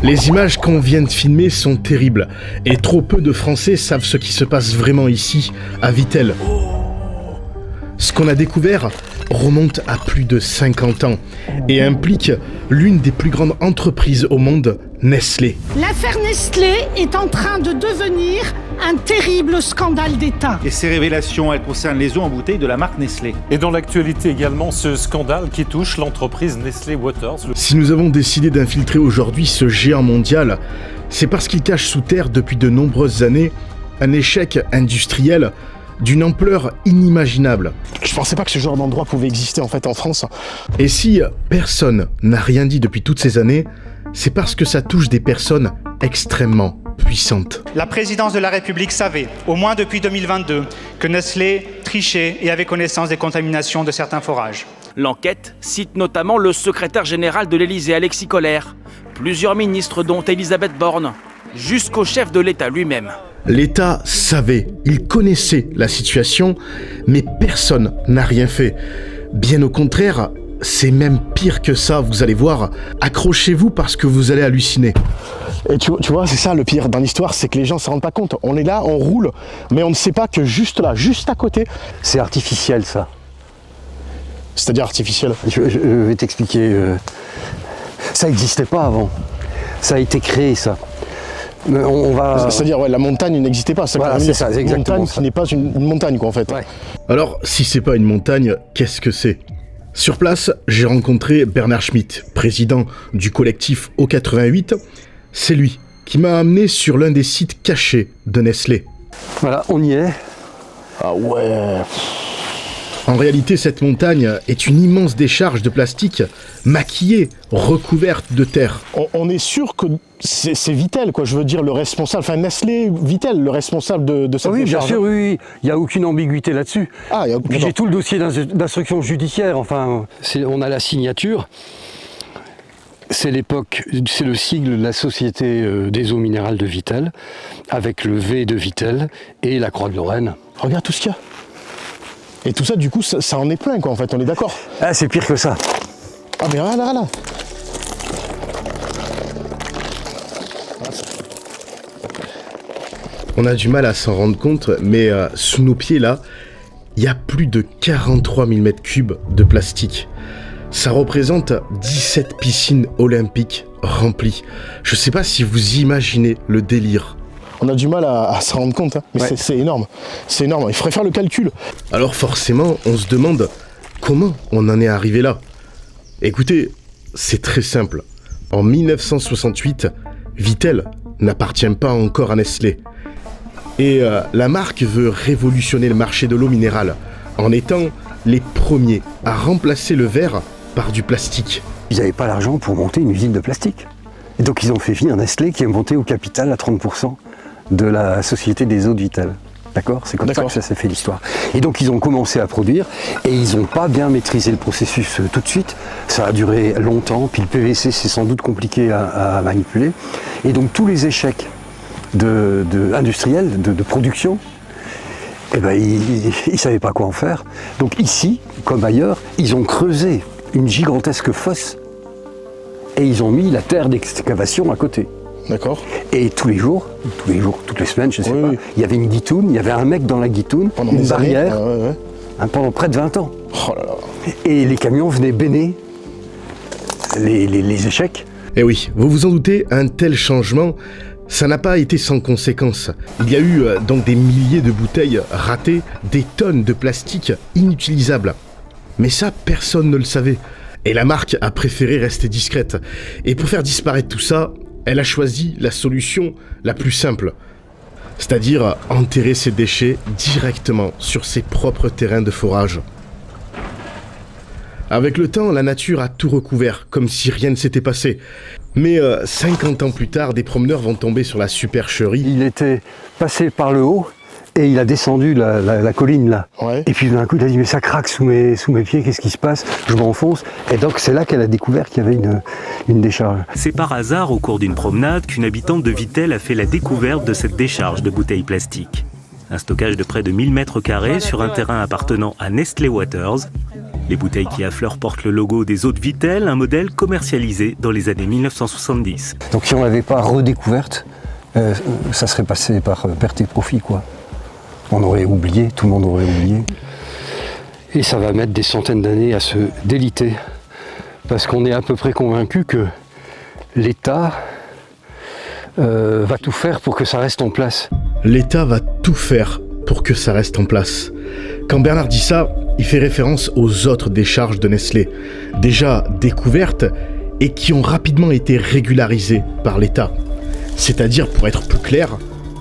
Les images qu'on vient de filmer sont terribles, et trop peu de Français savent ce qui se passe vraiment ici, à Vittel. Ce qu'on a découvert remonte à plus de 50 ans, et implique l'une des plus grandes entreprises au monde, Nestlé. L'affaire Nestlé est en train de devenir un terrible scandale d'État. Et ces révélations, elles concernent les eaux en bouteille de la marque Nestlé. Et dans l'actualité également, ce scandale qui touche l'entreprise Nestlé Waters. Si nous avons décidé d'infiltrer aujourd'hui ce géant mondial, c'est parce qu'il cache sous terre depuis de nombreuses années un échec industriel d'une ampleur inimaginable. Je pensais pas que ce genre d'endroit pouvait exister en fait en France. Et si personne n'a rien dit depuis toutes ces années, c'est parce que ça touche des personnes extrêmement puissantes. La présidence de la République savait, au moins depuis 2022, que Nestlé trichait et avait connaissance des contaminations de certains forages. L'enquête cite notamment le secrétaire général de l'Élysée, Alexis Kohler, plusieurs ministres dont Elisabeth Borne, jusqu'au chef de l'État lui-même. L'État savait, il connaissait la situation, mais personne n'a rien fait. Bien au contraire, c'est même pire que ça, vous allez voir. Accrochez-vous parce que vous allez halluciner. Et tu vois, c'est ça le pire dans l'histoire, c'est que les gens ne se rendent pas compte. On est là, on roule, mais on ne sait pas que juste là, juste à côté... C'est artificiel ça. C'est-à-dire artificiel. Je vais t'expliquer. Ça n'existait pas avant. Ça a été créé ça. On va... C'est-à-dire, ouais, la montagne n'existait pas. Voilà, c'est ça, c'est exactement montagne ça. qui n'est pas une montagne, quoi, en fait. Ouais. Alors, si c'est pas une montagne, qu'est-ce que c'est ? Sur place, j'ai rencontré Bernard Schmitt, président du collectif O88. C'est lui qui m'a amené sur l'un des sites cachés de Nestlé. Voilà, on y est. Ah ouais. En réalité, cette montagne est une immense décharge de plastique maquillée, recouverte de terre. On est sûr que c'est Vittel, quoi. Je veux dire, le responsable, enfin Nestlé, Vittel, le responsable de cette Oui, bien décharge. sûr, oui. Il n'y a aucune ambiguïté là-dessus. Ah, Puis j'ai tout le dossier d'instruction judiciaire. Enfin, on a la signature. C'est l'époque, c'est le sigle de la Société des eaux minérales de Vittel, avec le V de Vittel et la Croix de Lorraine. Regarde tout ce qu'il y a. Et tout ça, du coup, ça en est plein, quoi, en fait, on est d'accord. Ah, c'est pire que ça. Ah, mais regarde, là. On a du mal à s'en rendre compte, mais sous nos pieds, là, il y a plus de 43 000 m3 de plastique. Ça représente 17 piscines olympiques remplies. Je sais pas si vous imaginez le délire. On a du mal à s'en rendre compte, hein. Mais ouais. C'est énorme. C'est énorme, il faudrait faire le calcul. Alors forcément, on se demande comment on en est arrivé là. Écoutez, c'est très simple. En 1968, Vittel n'appartient pas encore à Nestlé. Et la marque veut révolutionner le marché de l'eau minérale en étant les premiers à remplacer le verre par du plastique. Ils n'avaient pas l'argent pour monter une usine de plastique. Et donc ils ont fait venir Nestlé qui est monté au capital à 30% de la Société des eaux de Vittel. D'accord ? C'est comme ça que ça s'est fait l'histoire. Et donc ils ont commencé à produire et ils n'ont pas bien maîtrisé le processus tout de suite. Ça a duré longtemps, puis le PVC c'est sans doute compliqué à manipuler. Et donc tous les échecs industriels, de production, eh ben, ils ne savaient pas quoi en faire. Donc ici, comme ailleurs, ils ont creusé une gigantesque fosse et ils ont mis la terre d'excavation à côté. D'accord. Et tous les jours, toutes les semaines, je ne sais pas, il y avait une guitoune, il y avait un mec dans la guitoune, pendant une barrière, pendant près de 20 ans. Oh là là. Et les camions venaient béner les échecs. Et oui, vous vous en doutez, un tel changement, ça n'a pas été sans conséquences. Il y a eu donc des milliers de bouteilles ratées, des tonnes de plastique inutilisables. Mais ça, personne ne le savait. Et la marque a préféré rester discrète. Et pour faire disparaître tout ça, elle a choisi la solution la plus simple. C'est-à-dire enterrer ses déchets directement sur ses propres terrains de forage. Avec le temps, la nature a tout recouvert, comme si rien ne s'était passé. Mais 50 ans plus tard, des promeneurs vont tomber sur la supercherie. Il était passé par le haut et il a descendu la colline là. Ouais. Et puis d'un coup, il a dit mais ça craque sous mes pieds, qu'est-ce qui se passe? Je m'enfonce. Et donc c'est là qu'elle a découvert qu'il y avait une décharge. C'est par hasard, au cours d'une promenade, qu'une habitante de Vittel a fait la découverte de cette décharge de bouteilles plastiques. Un stockage de près de 1000 m² sur un terrain appartenant à Nestlé Waters. Les bouteilles qui affleurent portent le logo des eaux de Vittel, un modèle commercialisé dans les années 1970. Donc si on l'avait pas redécouverte, ça serait passé par perte et profit, quoi. On aurait oublié, tout le monde aurait oublié. Et ça va mettre des centaines d'années à se déliter. Parce qu'on est à peu près convaincu que l'État va tout faire pour que ça reste en place. L'État va tout faire pour que ça reste en place. Quand Bernard dit ça, il fait référence aux autres décharges de Nestlé, déjà découvertes et qui ont rapidement été régularisées par l'État. C'est-à-dire, pour être plus clair,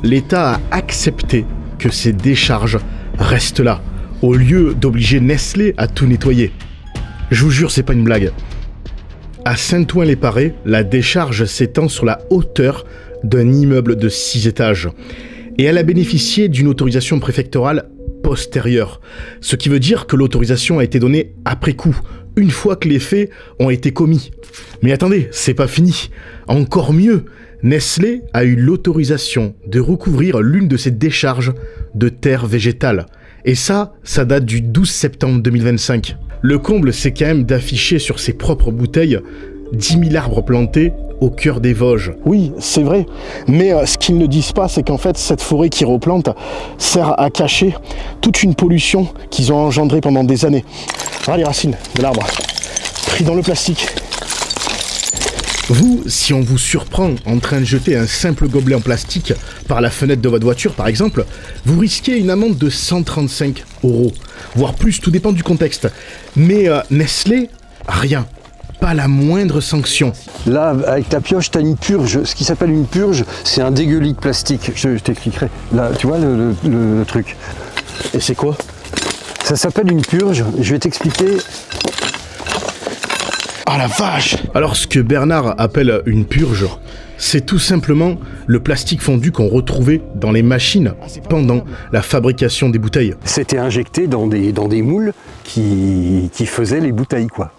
l'État a accepté que ces décharges restent là, au lieu d'obliger Nestlé à tout nettoyer. Je vous jure, c'est pas une blague. À Saint-Ouen-les-Parés, la décharge s'étend sur la hauteur d'un immeuble de 6 étages. Et elle a bénéficié d'une autorisation préfectorale postérieure. Ce qui veut dire que l'autorisation a été donnée après coup, une fois que les faits ont été commis. Mais attendez, c'est pas fini. Encore mieux, Nestlé a eu l'autorisation de recouvrir l'une de ses décharges de terre végétale. Et ça date du 12 septembre 2025. Le comble, c'est quand même d'afficher sur ses propres bouteilles 10 000 arbres plantés au cœur des Vosges. Oui, c'est vrai. Mais ce qu'ils ne disent pas, c'est qu'en fait, cette forêt qui replante sert à cacher toute une pollution qu'ils ont engendrée pendant des années. Voilà les racines de l'arbre, pris dans le plastique. Vous, si on vous surprend en train de jeter un simple gobelet en plastique par la fenêtre de votre voiture, par exemple, vous risquez une amende de 135 €, voire plus, tout dépend du contexte. Mais Nestlé, rien. Pas la moindre sanction. Là, avec ta pioche, tu as une purge. Ce qui s'appelle une purge, c'est un dégueulis de plastique. Je t'expliquerai. Là, tu vois le truc. Et c'est quoi? Ça s'appelle une purge. Je vais t'expliquer. Ah la vache! Alors ce que Bernard appelle une purge, c'est tout simplement le plastique fondu qu'on retrouvait dans les machines pendant la fabrication des bouteilles. C'était injecté dans des moules qui faisaient les bouteilles, quoi.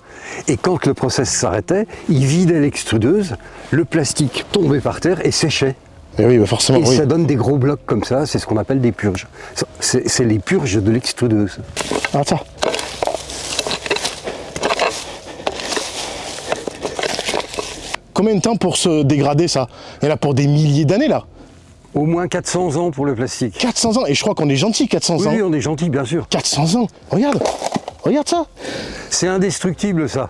Et quand le process s'arrêtait, il vidait l'extrudeuse, le plastique tombait par terre et séchait. Et oui, bah forcément, et oui. Ça donne des gros blocs comme ça, c'est ce qu'on appelle des purges. C'est les purges de l'extrudeuse. Ah ça. Combien de temps pour se dégrader ça? Il y en a pour des milliers d'années là. Au moins 400 ans pour le plastique. 400 ans, et je crois qu'on est gentil 400 ans. Oui, on est gentil, bien sûr. 400 ans, regarde ça. C'est indestructible ça.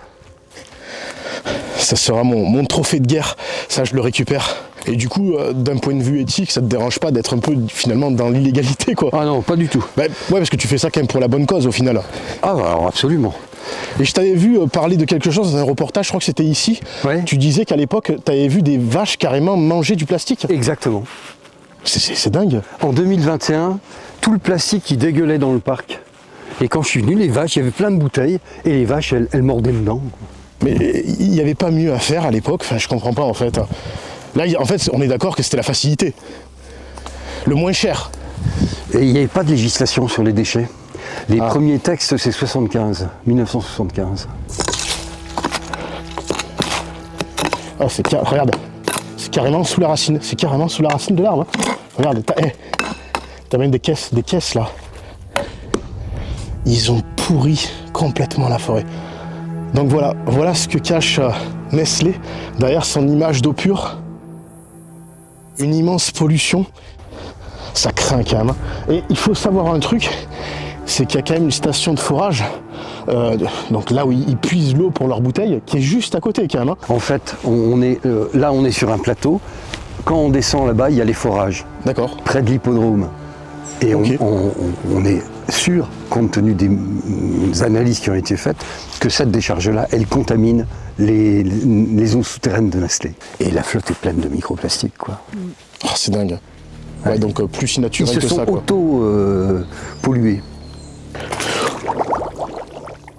Ça sera mon trophée de guerre, ça je le récupère. Et du coup, d'un point de vue éthique, ça te dérange pas d'être un peu finalement dans l'illégalité quoi? Ah non, pas du tout. Bah, ouais, parce que tu fais ça quand même pour la bonne cause au final. Ah bah, alors absolument. Et je t'avais vu parler de quelque chose dans un reportage, je crois que c'était ici. Ouais. Tu disais qu'à l'époque, tu avais vu des vaches carrément manger du plastique. Exactement. C'est dingue. En 2021, tout le plastique qui dégueulait dans le parc. Et quand je suis venu, les vaches, il y avait plein de bouteilles, et les vaches, elles mordaient dedans. Mais il n'y avait pas mieux à faire à l'époque, enfin je comprends pas en fait. Là, en fait, on est d'accord que c'était la facilité. Le moins cher. Et il n'y avait pas de législation sur les déchets. Les premiers textes, c'est 1975. Oh, regarde, c'est carrément sous la racine. C'est carrément sous la racine de l'arbre. Regarde, t'as même des caisses là. Ils ont pourri complètement la forêt. Donc voilà ce que cache Nestlé derrière son image d'eau pure. Une immense pollution. Ça craint quand même. Et il faut savoir un truc, c'est qu'il y a quand même une station de forage, donc là où ils puisent l'eau pour leurs bouteilles, qui est juste à côté quand même. En fait, on est sur un plateau. Quand on descend là-bas, il y a les forages. D'accord. Près de l'hippodrome. Et Okay. on est sûr, compte tenu des analyses qui ont été faites, que cette décharge-là, elle contamine les eaux souterraines de Nestlé. Et la flotte est pleine de microplastiques, quoi. Oh, c'est dingue. Ouais, donc plus si naturel que ça. Ils se sont quoi. auto-pollués.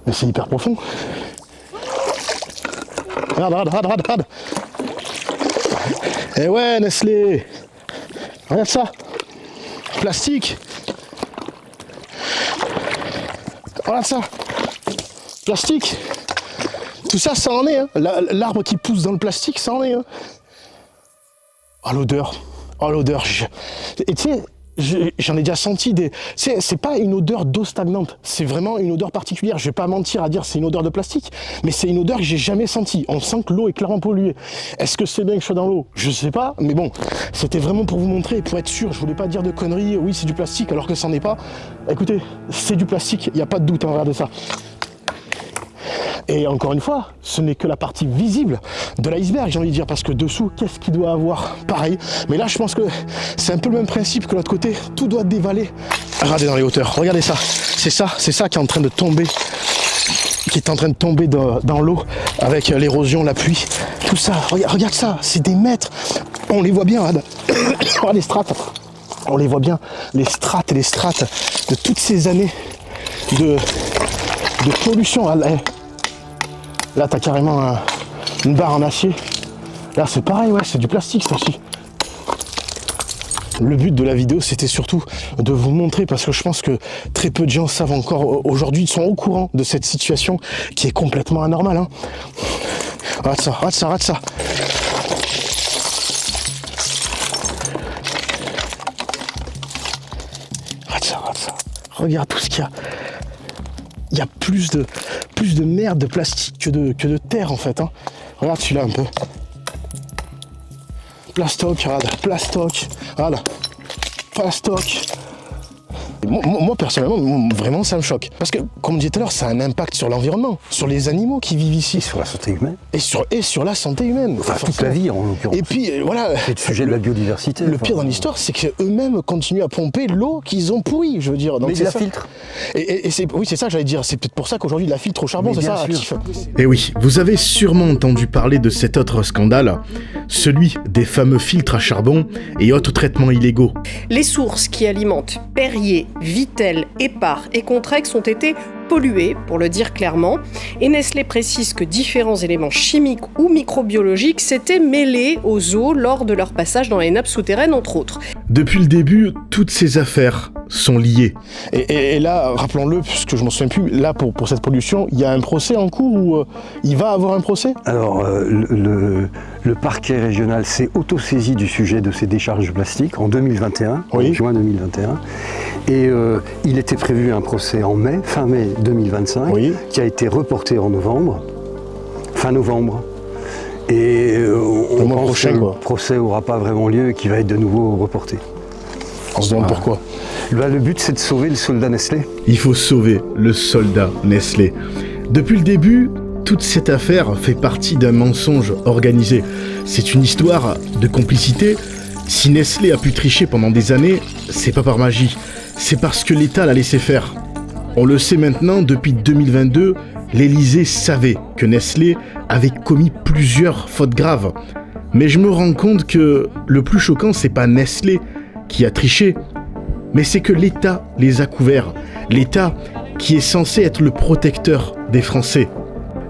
Mais c'est hyper profond. Regarde. Eh ouais, Nestlé. Regarde ça. Plastique. Regarde ça. Plastique. Tout ça, ça en est. Hein. L'arbre qui pousse dans le plastique, ça en est. Hein. Oh, l'odeur. Oh, l'odeur. Et tu sais, J'en ai déjà senti des... C'est pas une odeur d'eau stagnante, c'est vraiment une odeur particulière. Je vais pas mentir à dire c'est une odeur de plastique, mais c'est une odeur que j'ai jamais sentie. On sent que l'eau est clairement polluée. Est-ce que c'est bien que je sois dans l'eau? Je sais pas, mais bon, c'était vraiment pour vous montrer, pour être sûr. Je voulais pas dire de conneries, oui c'est du plastique alors que ça n'en est pas. Écoutez, c'est du plastique, il n'y a pas de doute, hein, regardez ça. Et encore une fois, ce n'est que la partie visible de l'iceberg, j'ai envie de dire, parce que dessous, qu'est-ce qu'il doit avoir? Pareil. Mais là, je pense que c'est un peu le même principe que l'autre côté. Tout doit dévaler. Regardez dans les hauteurs. Regardez ça. C'est ça qui est en train de tomber. Qui est en train de tomber dans l'eau avec l'érosion, la pluie. Tout ça. Regarde ça. C'est des mètres. On les voit bien. Regarde. Regarde les strates. On les voit bien. Les strates et les strates de toutes ces années de pollution. Là, t'as carrément une barre en acier. Là, c'est pareil, ouais, c'est du plastique, ça aussi. Le but de la vidéo, c'était surtout de vous montrer, parce que je pense que très peu de gens savent encore aujourd'hui, sont au courant de cette situation qui est complètement anormale. Hein. Regarde ça, regarde ça, regarde ça. Regarde ça, regarde ça. Regarde tout ce qu'il y a. Il y a plus de merde, de plastique que de terre en fait. Hein. Regarde celui-là un peu. Plastoc, regarde, plastoc, regarde, plastoc. Moi personnellement, vraiment ça me choque. Parce que, comme on disait tout à l'heure, ça a un impact sur l'environnement, sur les animaux qui vivent ici. Et sur la santé humaine. Et sur la santé humaine. Enfin, toute la vie en l'occurrence. Et puis voilà. C'est le sujet de la biodiversité. Le pire dans l'histoire, c'est qu'eux-mêmes continuent à pomper l'eau qu'ils ont pourrie, je veux dire. Donc mais ils la filtrent. Et oui, c'est ça que j'allais dire. C'est peut-être pour ça qu'aujourd'hui, ils la filtrent au charbon, c'est ça, actif. Et oui, vous avez sûrement entendu parler de cet autre scandale, celui des fameux filtres à charbon et autres traitements illégaux. Les sources qui alimentent Perrier, Vittel, Épar et Contrex ont été polluées, pour le dire clairement, et Nestlé précise que différents éléments chimiques ou microbiologiques s'étaient mêlés aux eaux lors de leur passage dans les nappes souterraines, entre autres. Depuis le début, toutes ces affaires sont liées. Et là, rappelons-le, puisque je m'en souviens plus, là pour cette pollution, il y a un procès en cours ou il va avoir un procès? Alors, le parquet régional s'est auto-saisi du sujet de ces décharges plastiques en 2021, oui. En juin 2021. Et il était prévu un procès en mai, fin mai 2025, oui. Qui a été reporté en novembre, fin novembre. Et on pense que le procès n'aura pas vraiment lieu et qu'il va être de nouveau reporté. On se demande pourquoi. Le but, c'est de sauver le soldat Nestlé. Il faut sauver le soldat Nestlé. Depuis le début, toute cette affaire fait partie d'un mensonge organisé. C'est une histoire de complicité. Si Nestlé a pu tricher pendant des années, c'est pas par magie. C'est parce que l'État l'a laissé faire. On le sait maintenant, depuis 2022, l'Élysée savait que Nestlé avait commis plusieurs fautes graves. Mais je me rends compte que le plus choquant, c'est pas Nestlé qui a triché, mais c'est que l'État les a couverts. L'État qui est censé être le protecteur des Français.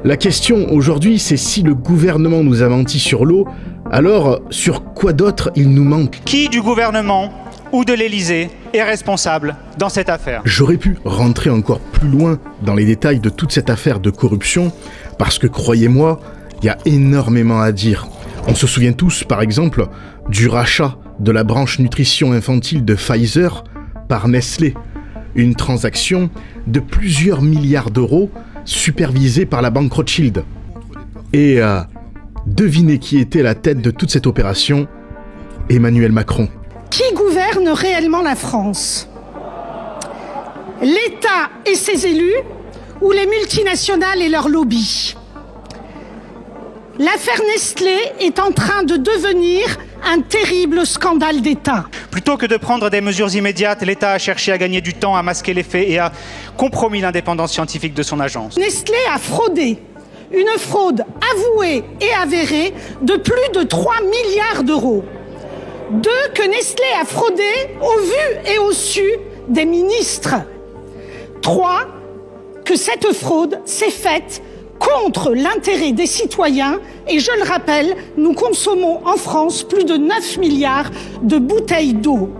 La question aujourd'hui, c'est si le gouvernement nous a menti sur l'eau, alors sur quoi d'autre il nous manque? Qui du gouvernement ou de l'Élysée est responsable dans cette affaire? J'aurais pu rentrer encore plus loin dans les détails de toute cette affaire de corruption, parce que croyez-moi, il y a énormément à dire. On se souvient tous, par exemple, du rachat de la branche nutrition infantile de Pfizer par Nestlé. Une transaction de plusieurs milliards d'euros supervisée par la banque Rothschild. Et devinez qui était à la tête de toute cette opération? Emmanuel Macron. Qui gouverne réellement la France? L'État et ses élus ou les multinationales et leurs lobbies? L'affaire Nestlé est en train de devenir un terrible scandale d'État. Plutôt que de prendre des mesures immédiates, l'État a cherché à gagner du temps, à masquer les faits et a compromis l'indépendance scientifique de son agence. Nestlé a fraudé. Une fraude avouée et avérée de plus de 3 milliards d'euros. 2, que Nestlé a fraudé au vu et au su des ministres. 3, que cette fraude s'est faite contre l'intérêt des citoyens. Et je le rappelle, nous consommons en France plus de 9 milliards de bouteilles d'eau.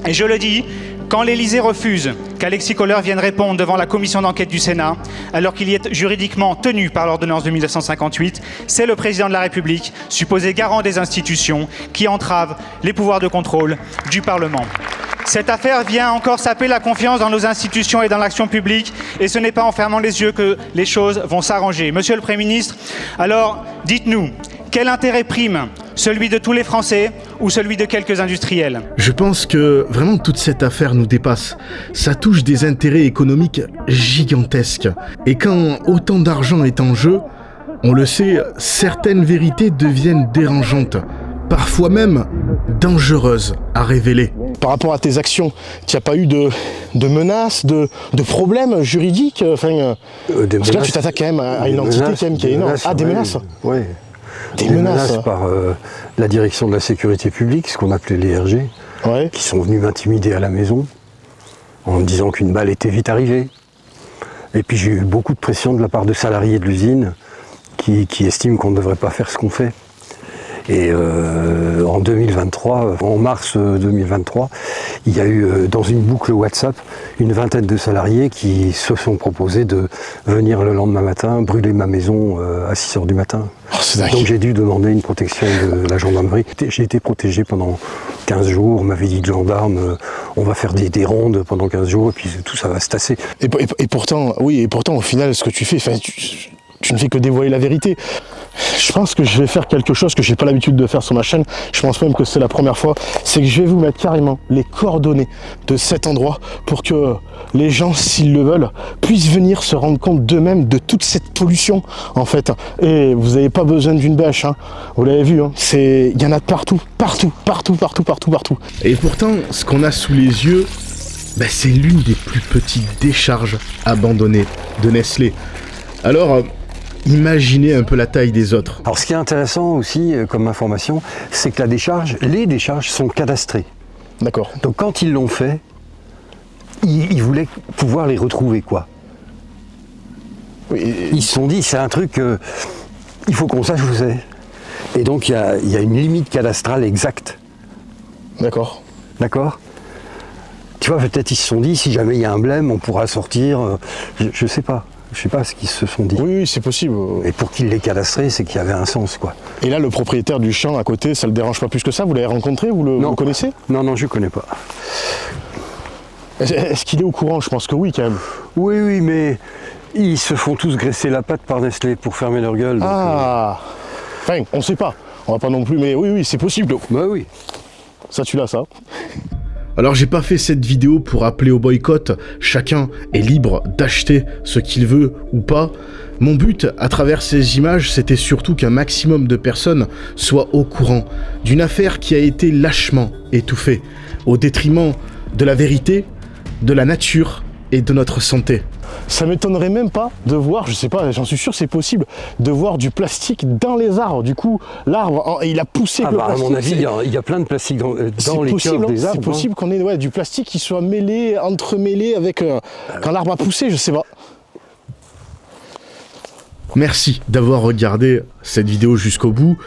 Et je le dis, quand l'Élysée refuse qu'Alexis Kohler vienne répondre devant la commission d'enquête du Sénat, alors qu'il y est juridiquement tenu par l'ordonnance de 1958, c'est le président de la République, supposé garant des institutions, qui entrave les pouvoirs de contrôle du Parlement. Cette affaire vient encore saper la confiance dans nos institutions et dans l'action publique, et ce n'est pas en fermant les yeux que les choses vont s'arranger. Monsieur le Premier ministre, alors dites-nous, quel intérêt prime? Celui de tous les Français ou celui de quelques industriels? Je pense que vraiment toute cette affaire nous dépasse. Ça touche des intérêts économiques gigantesques. Et quand autant d'argent est en jeu, on le sait, certaines vérités deviennent dérangeantes, parfois même dangereuses à révéler. Par rapport à tes actions, il n'y a pas eu de menaces, de problèmes juridiques parce que là, tu t'attaques quand même à une entité quand même qui est énorme. Ah, des menaces? Oui. Des menaces par la direction de la sécurité publique, ce qu'on appelait les RG, qui sont venus m'intimider à la maison en me disant qu'une balle était vite arrivée. Et puis j'ai eu beaucoup de pression de la part de salariés de l'usine qui estiment qu'on ne devrait pas faire ce qu'on fait. Et en 2023, en mars 2023, il y a eu dans une boucle WhatsApp une vingtaine de salariés qui se sont proposés de venir le lendemain matin brûler ma maison à 6 h du matin. Oh, donc j'ai dû demander une protection de la gendarmerie. J'ai été protégé pendant 15 jours, on m'avait dit de gendarme, on va faire des rondes pendant 15 jours et puis tout ça va se tasser. Et pourtant, oui, et pourtant au final ce que tu fais, tu ne fais que dévoiler la vérité. Je pense que je vais faire quelque chose que j'ai pas l'habitude de faire sur ma chaîne. Je pense même que c'est la première fois. C'est que je vais vous mettre carrément les coordonnées de cet endroit pour que les gens, s'ils le veulent, puissent venir se rendre compte d'eux-mêmes de toute cette pollution en fait. Et vous n'avez pas besoin d'une bêche, hein. Vous l'avez vu, hein. Il y en a de partout, partout, partout, partout, partout, partout. Et pourtant, ce qu'on a sous les yeux, c'est l'une des plus petites décharges abandonnées de Nestlé. Alors, imaginez un peu la taille des autres. Alors ce qui est intéressant aussi comme information, c'est que les décharges sont cadastrées. D'accord. Donc quand ils l'ont fait, ils voulaient pouvoir les retrouver, quoi. Oui, ils se sont dit, c'est un truc, il faut qu'on sache où c'est. Et donc il y a une limite cadastrale exacte. D'accord. D'accord. Tu vois, peut-être ils se sont dit, si jamais il y a un blême, on pourra sortir, je sais pas. Je sais pas ce qu'ils se sont dit. Oui, c'est possible. Et pour qu'ils l'aient cadastré, c'est qu'il y avait un sens, quoi. Et là, le propriétaire du champ à côté, ça le dérange pas plus que ça? Vous l'avez rencontré? Vous le connaissez? Non, je connais pas. Est-ce qu'il est au courant? Je pense que oui, quand même. Oui, mais ils se font tous graisser la patte par Nestlé pour fermer leur gueule. Donc, Enfin, on sait pas. On va pas non plus, mais oui, c'est possible. Bah oui. Ça, tu l'as, ça. Alors j'ai pas fait cette vidéo pour appeler au boycott, chacun est libre d'acheter ce qu'il veut ou pas. Mon but à travers ces images, c'était surtout qu'un maximum de personnes soient au courant d'une affaire qui a été lâchement étouffée, au détriment de la vérité, de la nature et de notre santé. Ça m'étonnerait même pas de voir, je sais pas, j'en suis sûr c'est possible, de voir du plastique dans les arbres. Du coup, l'arbre, il a poussé le plastique. À mon avis, il y a plein de plastique dans les cœurs des arbres. C'est possible qu'on ait du plastique qui soit mêlé, entremêlé avec quand l'arbre a poussé, je sais pas. Merci d'avoir regardé cette vidéo jusqu'au bout.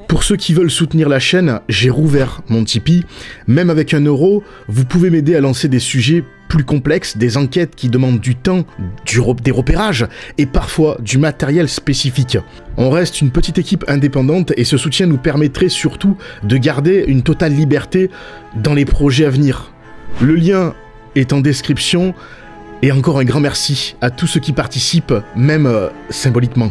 Pour ceux qui veulent soutenir la chaîne, j'ai rouvert mon Tipeee. Même avec 1 €, vous pouvez m'aider à lancer des sujets plus complexes, des enquêtes qui demandent du temps, des repérages et parfois du matériel spécifique. On reste une petite équipe indépendante et ce soutien nous permettrait surtout de garder une totale liberté dans les projets à venir. Le lien est en description et encore un grand merci à tous ceux qui participent, même symboliquement.